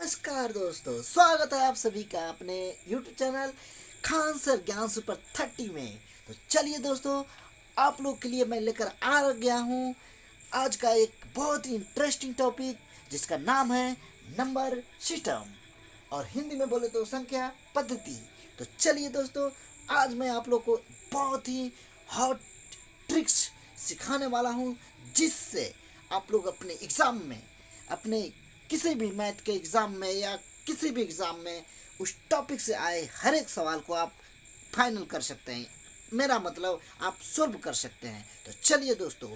नमस्कार दोस्तों, स्वागत है आप सभी का अपने YouTube चैनल खान सर ज्ञान सुपर 30 में। तो चलिए दोस्तों, आप लोग के लिए मैं लेकर आ गया हूँ आज का एक बहुत ही इंटरेस्टिंग टॉपिक जिसका नाम है नंबर सिस्टम और हिंदी में बोले तो संख्या पद्धति। तो चलिए दोस्तों, आज मैं आप लोग को बहुत ही हॉट ट्रिक्स सिखाने वाला हूँ जिससे आप लोग अपने एग्ज़ाम में, अपने किसी भी मैथ के एग्ज़ाम में या किसी भी एग्ज़ाम में उस टॉपिक से आए हर एक सवाल को आप फाइनल कर सकते हैं। मेरा मतलब आप सॉल्व कर सकते हैं। तो चलिए दोस्तों,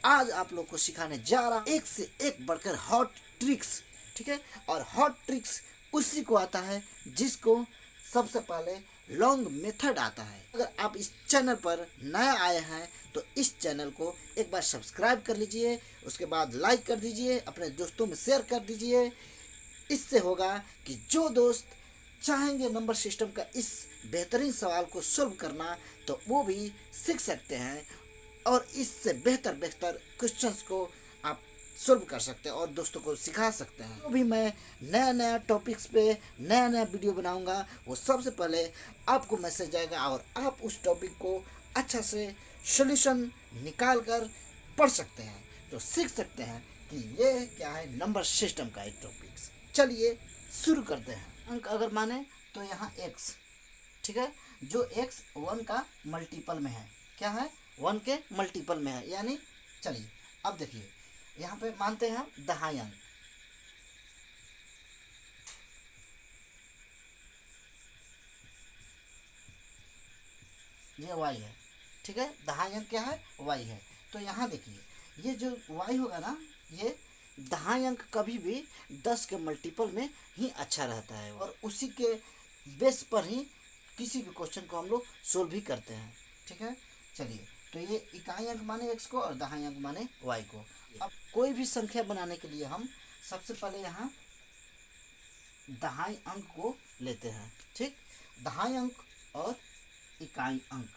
आज आप लोग को सिखाने जा रहा एक से एक बढ़कर हॉट ट्रिक्स। ठीक है, और हॉट ट्रिक्स उसी को आता है जिसको सबसे पहले लॉन्ग मेथड आता है। अगर आप इस चैनल पर नया आए हैं तो इस चैनल को एक बार सब्सक्राइब कर लीजिए, उसके बाद लाइक कर दीजिए, अपने दोस्तों में शेयर कर दीजिए। इससे होगा कि जो दोस्त चाहेंगे नंबर सिस्टम का इस बेहतरीन सवाल को सॉल्व करना तो वो भी सीख सकते हैं और इससे बेहतर बेहतर क्वेश्चंस को आप सॉल्व कर सकते हैं और दोस्तों को सिखा सकते हैं। तो भी मैं नया नया टॉपिक्स पे नया नया वीडियो बनाऊंगा, वो सबसे पहले आपको मैसेज आएगा और आप उस टॉपिक को अच्छा से सॉल्यूशन निकाल कर पढ़ सकते हैं, तो सीख सकते हैं कि ये क्या है नंबर सिस्टम का एक टॉपिक्स। चलिए शुरू करते हैं। अंक अगर माने तो यहाँ x, ठीक है, जो x 1 का मल्टीपल में है, क्या है 1 के मल्टीपल में है, यानी चलिए अब देखिए यहाँ पे मानते हैं हम दहाई अंक। ये y है, ठीक है, दहाई अंक क्या है y है। तो यहाँ देखिए ये जो y होगा ना, ये दहाई अंक कभी भी 10 के मल्टीपल में ही अच्छा रहता है और उसी के बेस पर ही किसी भी क्वेश्चन को हम लोग सोल्व भी करते हैं। ठीक है, चलिए तो ये इकाई अंक माने x को और दहाई अंक माने y को। अब कोई भी संख्या बनाने के लिए हम सबसे पहले यहाँ दहाई अंक को लेते हैं। ठीक, दहाई अंक और इकाई अंक,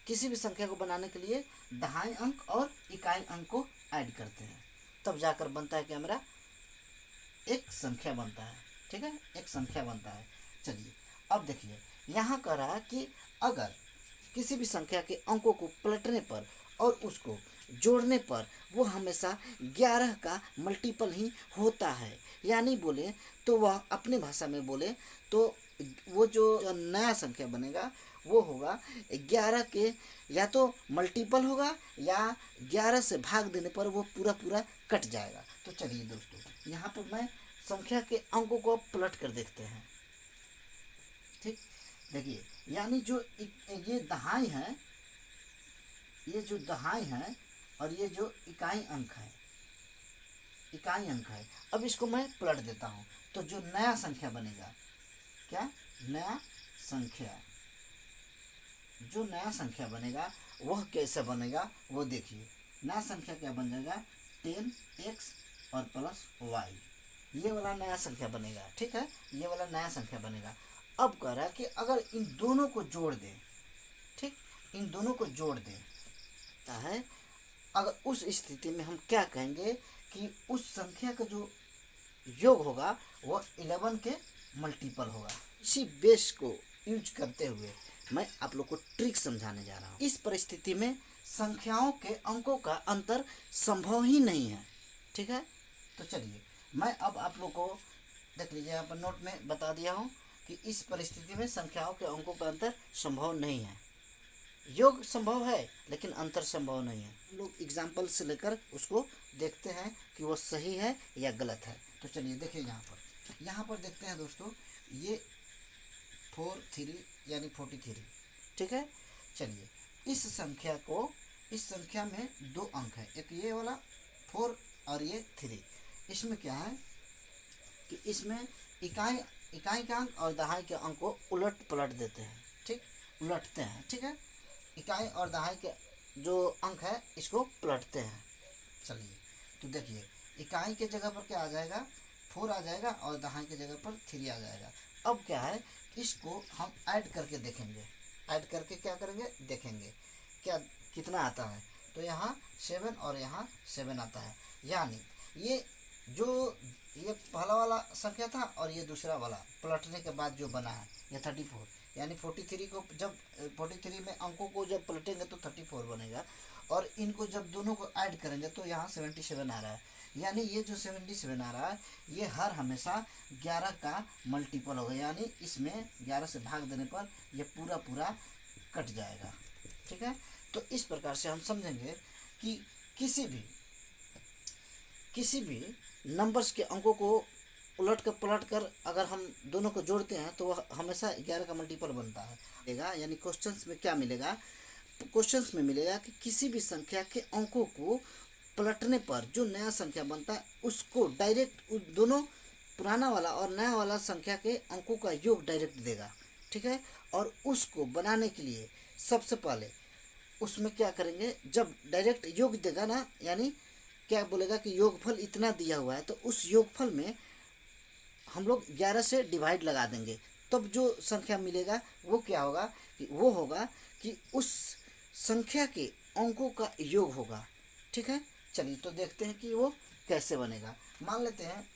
किसी भी संख्या को बनाने के लिए दहाई अंक और इकाई अंक को ऐड करते हैं, तब जाकर बनता है कि हमारा एक संख्या बनता है। ठीक है, एक संख्या बनता है। चलिए अब देखिए यहाँ कह रहा है कि अगर किसी भी संख्या के अंकों को पलटने पर और उसको जोड़ने पर वो हमेशा 11 का मल्टीपल ही होता है, यानी बोले तो वह अपने भाषा में बोले तो वो जो नया संख्या बनेगा वो होगा 11 के या तो मल्टीपल होगा या 11 से भाग देने पर वो पूरा पूरा कट जाएगा। तो चलिए दोस्तों, यहाँ पर मैं संख्या के अंकों को पलट कर देखते हैं। ठीक, देखिए यानी जो ये दहाई है, ये जो दहाई है और ये जो इकाई अंक है, इकाई अंक है, अब इसको मैं पलट देता हूँ तो जो नया संख्या बनेगा, क्या नया संख्या, जो नया संख्या बनेगा वह कैसे बनेगा वो देखिए। नया संख्या क्या बन जाएगा 10x और प्लस y, ये वाला नया संख्या बनेगा। ठीक है, ये वाला नया संख्या बनेगा। अब कह रहा है कि अगर इन दोनों को जोड़ दें, ठीक, इन दोनों को जोड़ दें है, अगर उस स्थिति में हम क्या कहेंगे कि उस संख्या का जो योग होगा वह 11 के मल्टीपल होगा। इसी बेस को यूज करते हुए मैं आप लोग को ट्रिक समझाने जा रहा हूँ। इस परिस्थिति में संख्याओं के अंकों का अंतर संभव ही नहीं है। ठीक है, तो चलिए मैं अब आप लोग को देख लीजिए, यहाँ पर नोट में बता दिया हूँ कि इस परिस्थिति में संख्याओं के अंकों का अंतर संभव नहीं है। योग संभव है लेकिन अंतर संभव नहीं है। हम लोग एग्जाम्पल से लेकर उसको देखते हैं कि वो सही है या गलत है। तो चलिए देखिए यहाँ पर देखते हैं दोस्तों, ये 43 यानी 43। ठीक है, चलिए इस संख्या में दो अंक है, एक ये वाला 4 और ये 3। इसमें क्या है कि इसमें इकाई के अंक और दहाई के अंक को उलट पलट देते हैं। ठीक, उलटते हैं। ठीक है, इकाई और दहाई के जो अंक है इसको पलटते हैं। चलिए तो देखिए इकाई के जगह पर क्या आ जाएगा 4 आ जाएगा और दहाई के जगह पर 3 आ जाएगा। अब क्या है, इसको हम ऐड करके देखेंगे, ऐड करके क्या करेंगे देखेंगे क्या कितना आता है। तो यहाँ 7 और यहाँ 7 आता है, यानी ये जो ये पहला वाला संख्या था और ये दूसरा वाला पलटने के बाद जो बना है ये 34, यानी 43 को जब 43 में अंकों को जब पलटेंगे तो 34 बनेगा, और इनको जब दोनों को ऐड करेंगे तो यहाँ 77 आ रहा है। यानी ये जो 77 आ रहा है ये हर हमेशा 11 का मल्टीपल होगा, यानी इसमें 11 से भाग देने पर ये पूरा पूरा कट जाएगा। ठीक है, तो इस प्रकार से हम समझेंगे कि किसी भी नंबर्स के अंकों को उलट कर पलट कर अगर हम दोनों को जोड़ते हैं तो वह हमेशा 11 का मल्टीपल बनता है। यानी क्वेश्चंस में क्या मिलेगा, क्वेश्चंस में मिलेगा कि किसी भी संख्या के अंकों को पलटने पर जो नया संख्या बनता है उसको डायरेक्ट दोनों पुराना वाला और नया वाला संख्या के अंकों का योग डायरेक्ट देगा। ठीक है, और उसको बनाने के लिए सबसे पहले उसमें क्या करेंगे, जब डायरेक्ट योग देगा ना, यानी क्या बोलेगा कि योगफल इतना दिया हुआ है तो उस योगफल में हम लोग 11 से डिवाइड लगा देंगे, तब जो संख्या मिलेगा वो क्या होगा कि वो होगा कि उस संख्या के अंकों का योग होगा। ठीक है, चलिए तो देखते हैं कि वो कैसे बनेगा। मान लेते हैं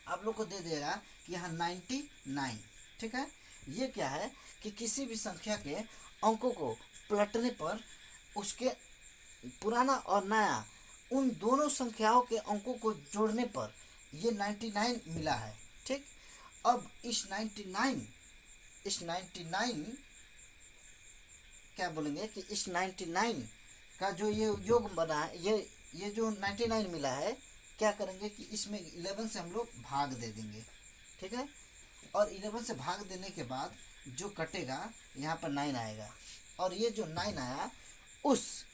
आप लोग को दे देगा कि यहाँ 99। ठीक है, ये क्या है कि किसी भी संख्या के अंकों को पलटने पर उसके पुराना और नया उन दोनों संख्याओं के अंकों को जोड़ने पर ये 99 मिला है। ठीक, अब इस 99 क्या बोलेंगे कि इस 99 का जो ये योग बना है, ये जो 99 मिला है, क्या करेंगे कि इसमें 11 से हम लोग भाग दे देंगे। ठीक है, और 11 से भाग देने के बाद जो कटेगा यहाँ पर 9 आएगा, और ये जो 9 आया उस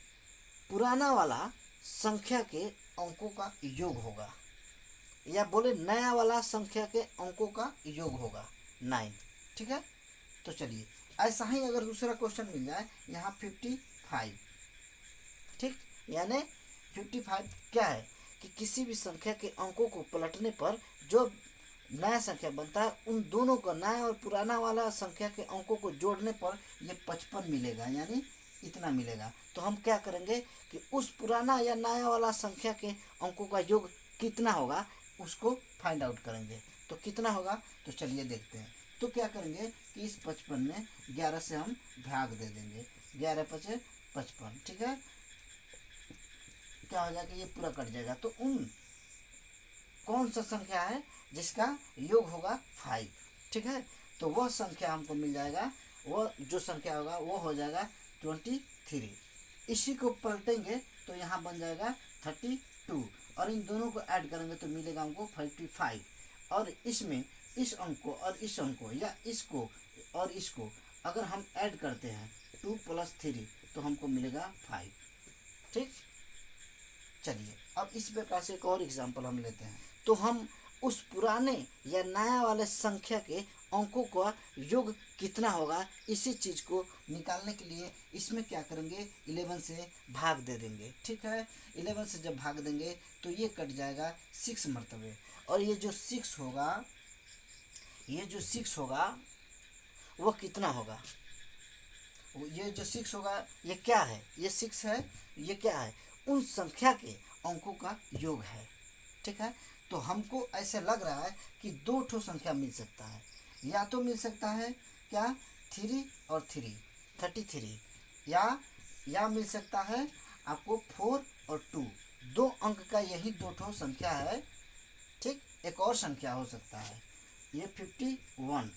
पुराना वाला संख्या के अंकों का योग होगा, या बोले नया वाला संख्या के अंकों का योग होगा 9। ठीक है, तो चलिए ऐसा ही अगर दूसरा क्वेश्चन मिल जाए यहाँ 55। ठीक, यानी 55 क्या है कि किसी भी संख्या के अंकों को पलटने पर जो नया संख्या बनता है उन दोनों का नया और पुराना वाला संख्या के अंकों को जोड़ने पर ये 55 मिलेगा, यानी इतना मिलेगा। तो हम क्या करेंगे कि उस पुराना या नया वाला संख्या के अंकों का योग कितना होगा उसको फाइंड आउट करेंगे। तो कितना होगा, तो चलिए देखते हैं। तो क्या करेंगे कि इस 55 में 11 से हम भाग दे देंगे, 11 × 5 = 55। ठीक है, क्या हो जाएगा, ये पूरा कट जाएगा। तो कौन सा संख्या है जिसका योग होगा 5। ठीक है, तो वह संख्या हमको मिल जाएगा, वह जो संख्या होगा वो हो जाएगा 23। इसी को पलटेंगे तो यहाँ बन जाएगा 32, और इन दोनों को ऐड करेंगे तो मिलेगा हमको 55। और इसमें इस अंक को और इस अंक को या इसको और इसको अगर हम ऐड करते हैं 2 + 3 तो हमको मिलेगा 5। ठीक, चलिए अब इस प्रकार से एक और एग्जांपल हम लेते हैं। तो हम उस पुराने या नया वाले संख्या के अंकों का योग कितना होगा इसी चीज़ को निकालने के लिए इसमें क्या करेंगे, 11 से भाग दे देंगे। ठीक है, 11 से जब भाग देंगे तो ये कट जाएगा 6 मरतबे, और ये जो 6 होगा वो कितना होगा, ये जो 6 होगा ये क्या है, ये 6 है, ये क्या है, उन संख्या के अंकों का योग है। ठीक है, तो हमको ऐसे लग रहा है कि 2 ठो संख्या मिल सकता है, या तो मिल सकता है क्या 3 और 3 33, या मिल सकता है आपको 4 और 2, 2 अंक का यही 2 ठो संख्या है। ठीक, एक और संख्या हो सकता है ये 51,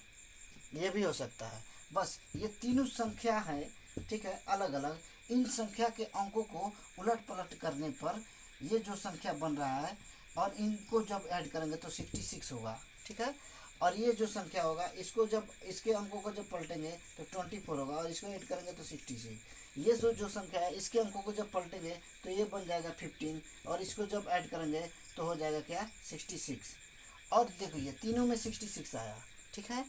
ये भी हो सकता है। बस ये तीनों संख्या है। ठीक है, अलग अलग इन संख्या के अंकों को उलट पलट करने पर ये जो संख्या बन रहा है और इनको जब ऐड करेंगे तो 66 होगा। ठीक है, और ये जो संख्या होगा इसको जब इसके अंकों को जब पलटेंगे तो 24 होगा, और इसको ऐड करेंगे तो 66। ये जो संख्या है इसके अंकों को जब पलटेंगे तो ये बन जाएगा 15, और इसको जब ऐड करेंगे तो हो जाएगा क्या 66। और देखो ये तीनों में 66 आया। ठीक है,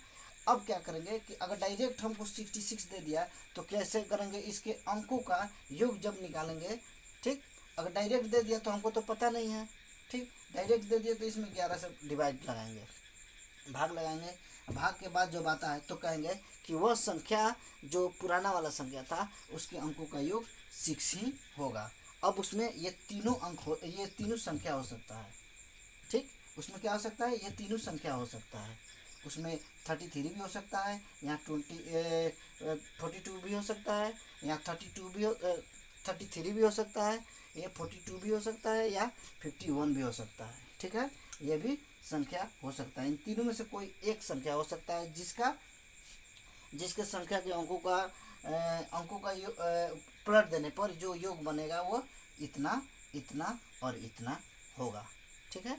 अब क्या करेंगे कि अगर डायरेक्ट हमको 66 दे दिया तो कैसे करेंगे, इसके अंकों का योग जब निकालेंगे। ठीक, अगर डायरेक्ट दे दिया तो हमको तो पता नहीं है। ठीक, डायरेक्ट दे दिया तो इसमें 11 से डिवाइड लगाएंगे, भाग लगाएंगे, भाग के बाद जब आता है तो कहेंगे कि वह संख्या जो पुराना वाला संख्या था उसके अंकों का योग 6 ही होगा। अब उसमें ये तीनों अंक ये तीनों संख्या हो सकता है। उसमें क्या हो सकता है, ये तीनों संख्या हो सकता है। उसमें 33 भी हो सकता है, यहाँ 42 भी हो सकता है, यहाँ 33 भी हो सकता है, ये 42 भी हो सकता है, या 51 भी हो सकता है। ठीक है, ये भी संख्या हो सकता है। इन तीनों में से कोई एक संख्या हो सकता है जिसके संख्या के अंकों का पलट देने पर जो योग बनेगा वो इतना, इतना और इतना होगा। ठीक है,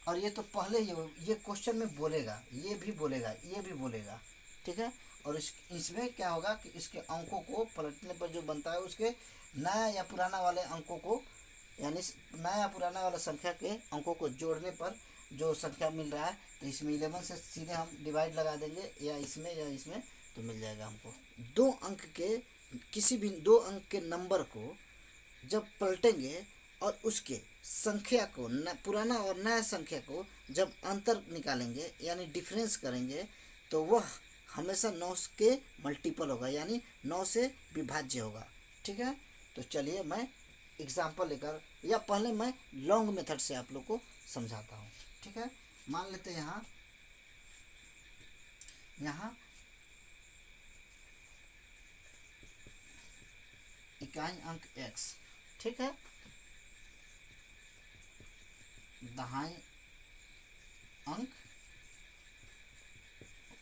और ये तो पहले ही ये क्वेश्चन में बोलेगा, ये भी बोलेगा, ये भी बोलेगा। ठीक है, और इसमें क्या होगा कि इसके अंकों को पलटने पर जो बनता है उसके नया या पुराना वाले अंकों को, यानी नया या पुराना वाला संख्या के अंकों को जोड़ने पर जो संख्या मिल रहा है, तो इसमें 11 से सीधे हम डिवाइड लगा देंगे, या इसमें तो मिल जाएगा हमको। किसी भी दो अंक के नंबर को जब पलटेंगे और उसके संख्या को पुराना और नया संख्या को जब अंतर निकालेंगे यानी डिफरेंस करेंगे, तो वह हमेशा 9 के मल्टीपल होगा, यानी 9 से विभाज्य होगा। ठीक है, तो चलिए मैं एग्जाम्पल लेकर, या पहले मैं लॉन्ग मेथड से आप लोग को समझाता हूँ। ठीक है, मान लेते हैं यहाँ इकाई अंक x, ठीक है, दहाई अंक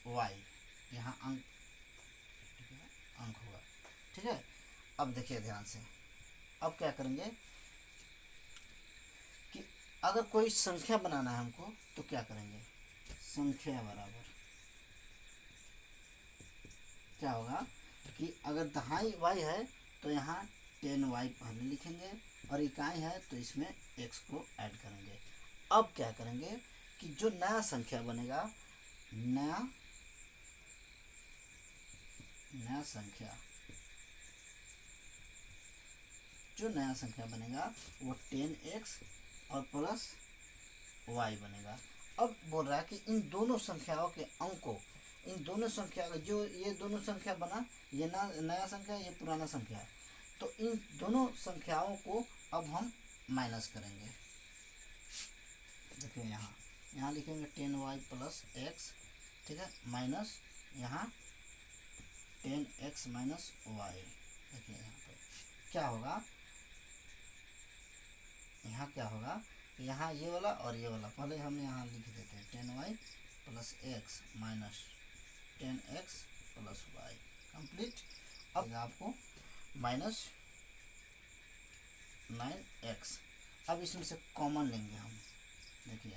y, यहाँ अंक होगा। ठीक है, अब देखिए ध्यान से, अब क्या करेंगे कि अगर कोई संख्या बनाना है हमको, तो क्या करेंगे, संख्या बराबर क्या होगा कि अगर दहाई y है तो यहाँ 10y पहले लिखेंगे, और इकाई है तो इसमें x को ऐड करेंगे। अब क्या करेंगे कि जो नया संख्या बनेगा, नया संख्या बनेगा वो 10x और प्लस y बनेगा। अब बोल रहा है कि इन दोनों संख्याओं के अंकों, इन दोनों संख्या जो ये दोनों संख्या बना, ये नया संख्या, ये पुराना संख्या, तो इन दोनों संख्याओं को अब हम माइनस करेंगे। देखिए यहाँ लिखेंगे 10y प्लस x, ठीक है, माइनस यहाँ 10x माइनस y। देखिए यहाँ पर क्या होगा, यहाँ क्या होगा, यहाँ ये वाला और ये वाला पहले हम यहाँ लिख देते हैं, 10y plus x minus 10x plus y complete. अब आपको माइनस 9x। अब इसमें से कॉमन लेंगे हम, देखिए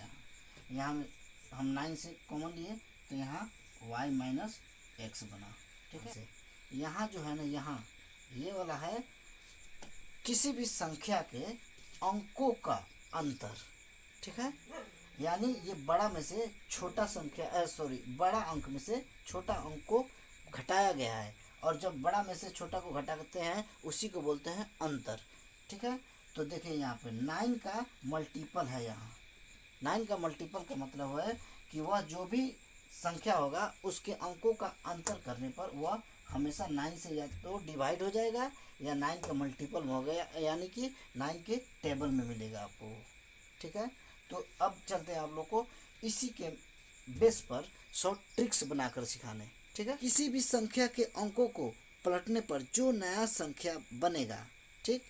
यहाँ हम 9 से कॉमन लिए तो यहाँ y माइनस x बना। ठीक है, यहाँ जो है ना, यहाँ ये वाला है किसी भी संख्या के अंकों का अंतर। ठीक है, यानी ये बड़ा में से छोटा संख्या बड़ा अंक में से छोटा अंक को घटाया गया है, और जब बड़ा में से छोटा को घटाते हैं उसी को बोलते हैं अंतर। ठीक है, तो देखिए यहाँ पे 9 का मल्टीपल है, यहाँ 9 का मल्टीपल का मतलब है कि वह जो भी संख्या होगा उसके अंकों का अंतर करने पर वह हमेशा 9 से या तो डिवाइड हो जाएगा या 9 का मल्टीपल हो गया, यानी कि 9 के टेबल में मिलेगा आपको। ठीक है, तो अब चलते हैं आप लोग को इसी के बेस पर 100 ट्रिक्स बनाकर सिखाने। ठीक है, किसी भी संख्या के अंकों को पलटने पर जो नया संख्या बनेगा, ठीक,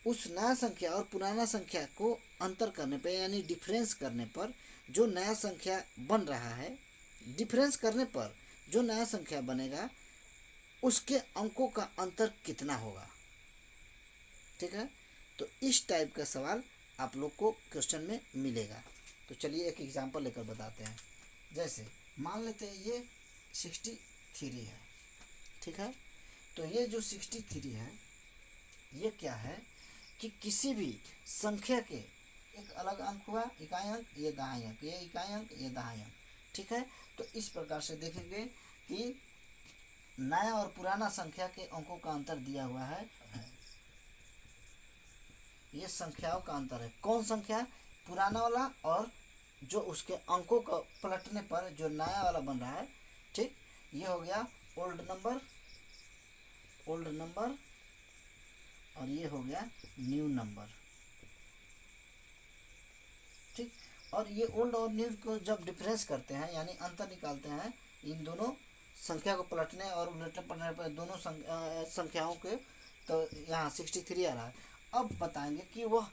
उस नया संख्या और पुराना संख्या को अंतर करने पर यानी डिफरेंस करने पर जो नया संख्या बन रहा है, डिफरेंस करने पर जो नया संख्या बनेगा उसके अंकों का अंतर कितना होगा। ठीक है, तो इस टाइप का सवाल आप लोग को क्वेश्चन में मिलेगा। तो चलिए एक एग्जांपल लेकर बताते हैं। जैसे मान लेते हैं ये 63 है। ठीक है, तो ये जो 63 है ये क्या है कि किसी भी संख्या के एक अलग अंक हुआ, इकाई अंक, ये दहाई अंक, ये इकाई अंक, ये दहाई अंक। ठीक है, तो इस प्रकार से देखेंगे कि नया और पुराना संख्या के अंकों का अंतर दिया हुआ है। ये संख्याओं का अंतर है, कौन संख्या, पुराना वाला और जो उसके अंकों को पलटने पर जो नया वाला बन रहा है। ठीक, ये हो गया ओल्ड नंबर और ये हो गया न्यू नंबर। ठीक, और ये ओल्ड और न्यू को जब डिफरेंस करते हैं यानी अंतर निकालते हैं इन दोनों संख्या को पलटने और उलटने पलटने पर दोनों संख्याओं के, तो यहाँ 63 आ रहा है। अब बताएंगे कि वह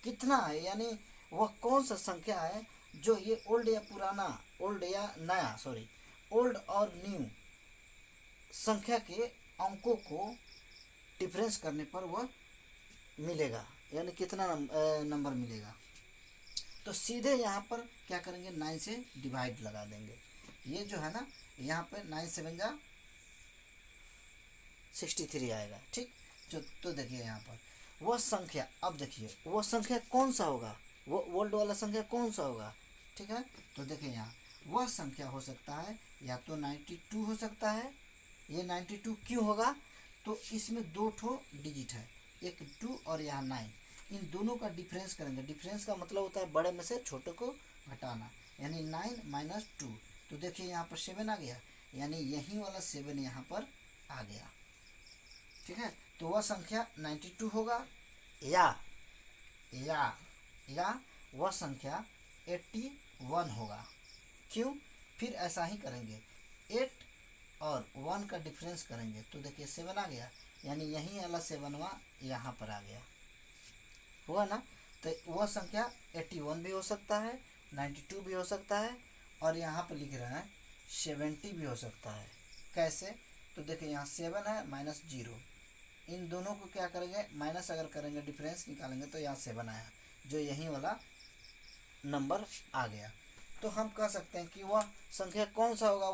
कितना है, यानी वह कौन सा संख्या है जो ये ओल्ड या पुराना, ओल्ड या नया, सॉरी, ओल्ड और न्यू संख्या के अंकों को डिफरेंस करने पर वह मिलेगा, यानी कितना नंबर मिलेगा। तो सीधे यहाँ पर क्या करेंगे, 9 से डिवाइड लगा देंगे। ये जो है ना, यहाँ पे 9 7 जा 63 आएगा, ठीक। तो देखिए यहाँ पर वह संख्या, अब देखिए वह संख्या कौन सा होगा, वो ओल्ड वाला संख्या कौन सा होगा, ठीक है। तो देखिए यहाँ वह संख्या हो सकता है या तो 92 हो सकता है। ये 92 क्यों होगा, तो इसमें 2 ठो डिजिट है, एक 2 और यहाँ 9, इन दोनों का डिफरेंस करेंगे। डिफरेंस का मतलब होता है बड़े में से छोटे को घटाना, यानी 9 - 2। तो देखिए यहाँ पर 7 आ गया, यानी यही वाला 7 यहाँ पर आ गया, ठीक है। तो वह संख्या 92 होगा या वह संख्या 81 होगा। क्यों, फिर ऐसा ही करेंगे, 8 और 1 का डिफरेंस करेंगे तो देखिए 7 आ गया, यानी यही वाला 7वां यहाँ पर आ गया, हुआ ना। तो वह संख्या 81 भी हो सकता है, 92 भी हो सकता है, और यहाँ पर लिख रहे हैं 70 भी हो सकता है। कैसे, तो देखिए यहाँ 7 है -0, इन दोनों को क्या करेंगे, माइनस अगर करेंगे, डिफरेंस निकालेंगे तो यहाँ 7 आया, जो यही वाला नंबर आ गया। तो हम कह सकते हैं कि वह संख्या कौन सा होगा,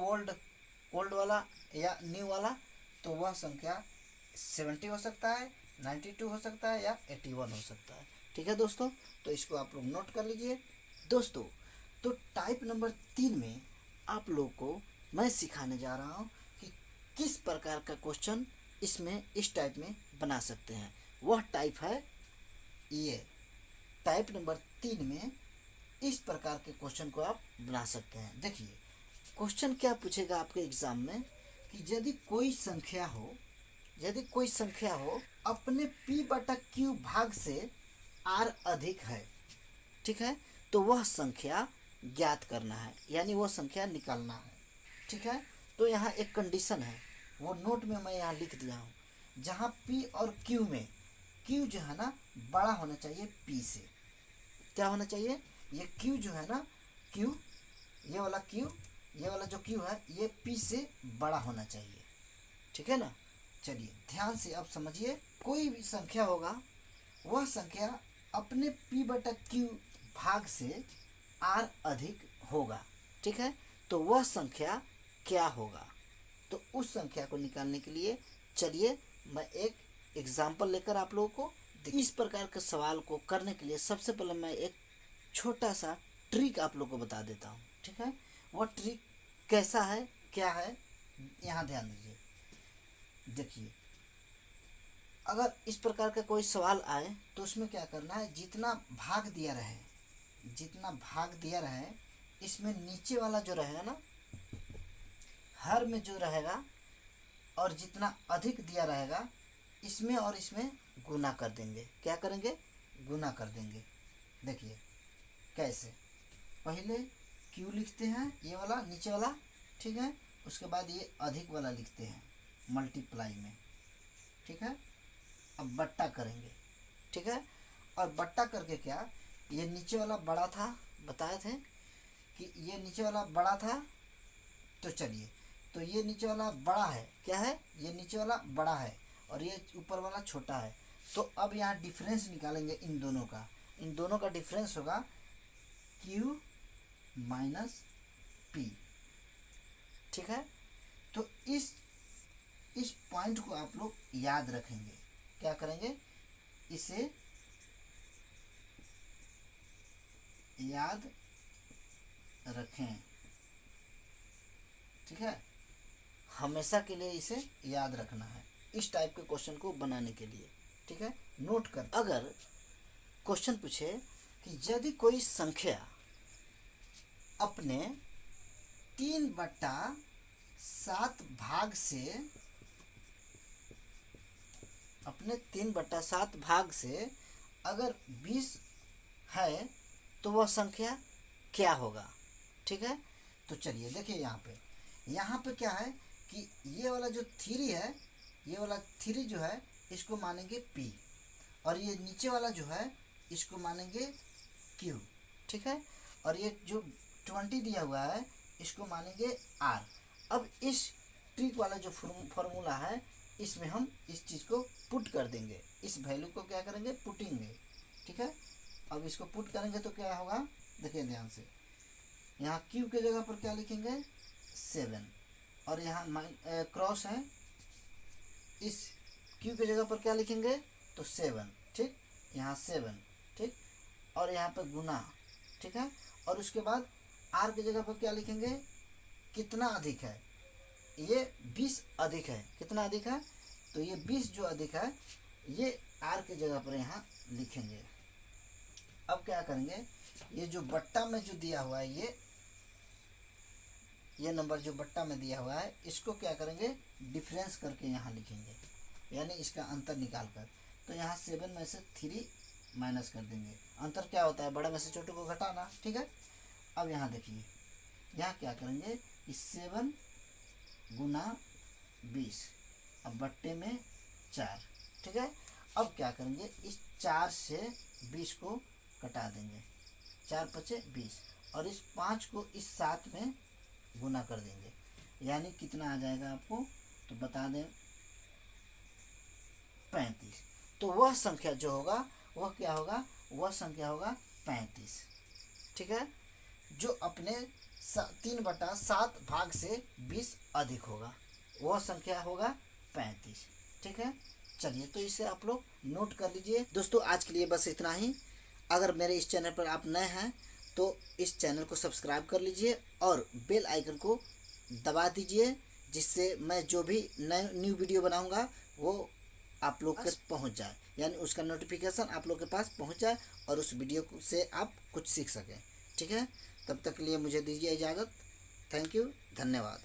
ओल्ड वाला या न्यू वाला। तो वह संख्या 70 हो सकता है, 92 हो सकता है या 81 हो सकता है, ठीक है दोस्तों। तो इसको आप लोग नोट कर लीजिए दोस्तों। तो टाइप नंबर 3 में आप लोग को मैं सिखाने जा रहा हूँ कि किस प्रकार का क्वेश्चन इसमें इस टाइप में बना सकते हैं। वह टाइप है ये, टाइप नंबर 3 में इस प्रकार के क्वेश्चन को आप बना सकते हैं। देखिए क्वेश्चन क्या पूछेगा आपके एग्जाम में कि यदि कोई संख्या हो अपने p/q भाग से r अधिक है, ठीक है, तो वह संख्या ज्ञात करना है, यानी वह संख्या निकालना है, ठीक है। तो यहाँ एक कंडीशन है, वो नोट में मैं यहाँ लिख दिया हूँ, जहाँ p और q में q जो है ना बड़ा होना चाहिए p से। क्या होना चाहिए, ये q जो है ना, q, ये वाला जो q है ये p से बड़ा होना चाहिए, ठीक है ना। चलिए ध्यान से अब समझिए, कोई भी संख्या होगा वह संख्या अपने p/q भाग से r अधिक होगा, ठीक है। तो वह संख्या क्या होगा, तो उस संख्या को निकालने के लिए चलिए मैं एक एग्जाम्पल लेकर आप लोगों को इस प्रकार के सवाल को करने के लिए सबसे पहले मैं एक छोटा सा ट्रिक आप लोगों को बता देता हूँ, ठीक है। वह ट्रिक कैसा है, क्या है, यहाँ ध्यान दीजिए। देखिए अगर इस प्रकार का कोई सवाल आए तो उसमें क्या करना है, जितना भाग दिया रहे इसमें नीचे वाला जो रहेगा ना, हर में जो रहेगा और जितना अधिक दिया रहेगा इसमें और इसमें गुना कर देंगे। क्या करेंगे, गुना कर देंगे। देखिए कैसे, पहले q लिखते हैं, ये वाला नीचे वाला, ठीक है, उसके बाद ये अधिक वाला लिखते हैं मल्टीप्लाई में, ठीक है। अब बट्टा करेंगे, ठीक है, और बट्टा करके क्या, ये नीचे वाला बड़ा था, बताए थे कि ये नीचे वाला बड़ा था, तो चलिए, तो ये नीचे वाला बड़ा है, क्या है, ये नीचे वाला बड़ा है और ये ऊपर वाला छोटा है। तो अब यहाँ डिफरेंस निकालेंगे इन दोनों का डिफरेंस होगा q - p, ठीक है। तो इस पॉइंट को आप लोग याद रखेंगे। क्या करेंगे, इसे याद रखें, ठीक है, हमेशा के लिए इसे याद रखना है इस टाइप के क्वेश्चन को बनाने के लिए, ठीक है। नोट कर, अगर क्वेश्चन पूछे कि यदि कोई संख्या अपने 3/7 भाग से अगर 20 है तो वह संख्या क्या होगा। ठीक है, तो चलिए देखिए यहाँ पे क्या है कि ये वाला जो थ्री है, ये वाला थ्री जो है इसको मानेंगे पी, और ये नीचे वाला जो है इसको मानेंगे क्यू। ठीक है, और ये जो 20 दिया हुआ है इसको मानेंगे आर। अब इस ट्रिक वाला जो फॉर्मूला है इसमें हम इस चीज़ को पुट कर देंगे, इस वैल्यू को क्या करेंगे, पुटिंगे। ठीक है, अब इसको पुट करेंगे तो क्या होगा, देखिए ध्यान से, यहाँ क्यू के जगह पर क्या लिखेंगे 7, और यहाँ क्रॉस है, इस क्यू के जगह पर क्या लिखेंगे तो 7। ठीक, यहाँ 7। ठीक, और यहाँ पर गुना। ठीक है, और उसके बाद आर की जगह पर क्या लिखेंगे, कितना अधिक है, ये 20 अधिक है, कितना अधिक है, तो ये 20 जो अधिक है ये आर की जगह पर यहाँ लिखेंगे। अब क्या करेंगे, ये जो बट्टा में जो दिया हुआ है ये नंबर जो बट्टा में दिया हुआ है इसको क्या करेंगे, डिफरेंस करके यहाँ लिखेंगे, यानी इसका अंतर निकाल कर। तो यहाँ 7 में से 3 माइनस कर देंगे। अंतर क्या होता है, बड़े में से छोटे को घटाना। ठीक है, अब यहाँ देखिए, यहाँ क्या करेंगे, इस 7 गुना 20, अब बट्टे में 4। ठीक है, अब क्या करेंगे, इस 4 से 20 को कटा देंगे, 4 पचे 20, और इस 5 को इस 7 में गुना कर देंगे, यानी कितना आ जाएगा आपको, तो बता दें 35। तो वह संख्या जो होगा वह क्या होगा, वह संख्या होगा 35। ठीक है, जो अपने 3/7 भाग से 20 अधिक होगा, वह संख्या होगा 35। ठीक है, चलिए तो इसे आप लोग नोट कर लीजिए। दोस्तों आज के लिए बस इतना ही। अगर मेरे इस चैनल पर आप नए हैं तो इस चैनल को सब्सक्राइब कर लीजिए और बेल आइकन को दबा दीजिए, जिससे मैं जो भी नए न्यू वीडियो बनाऊंगा वो आप लोग के पहुंच जाए, यानी उसका नोटिफिकेशन आप लोग के पास पहुंच जाए और उस वीडियो से आप कुछ सीख सकें। ठीक है, तब तक के लिए मुझे दीजिए इजाज़त। थैंक यू, धन्यवाद।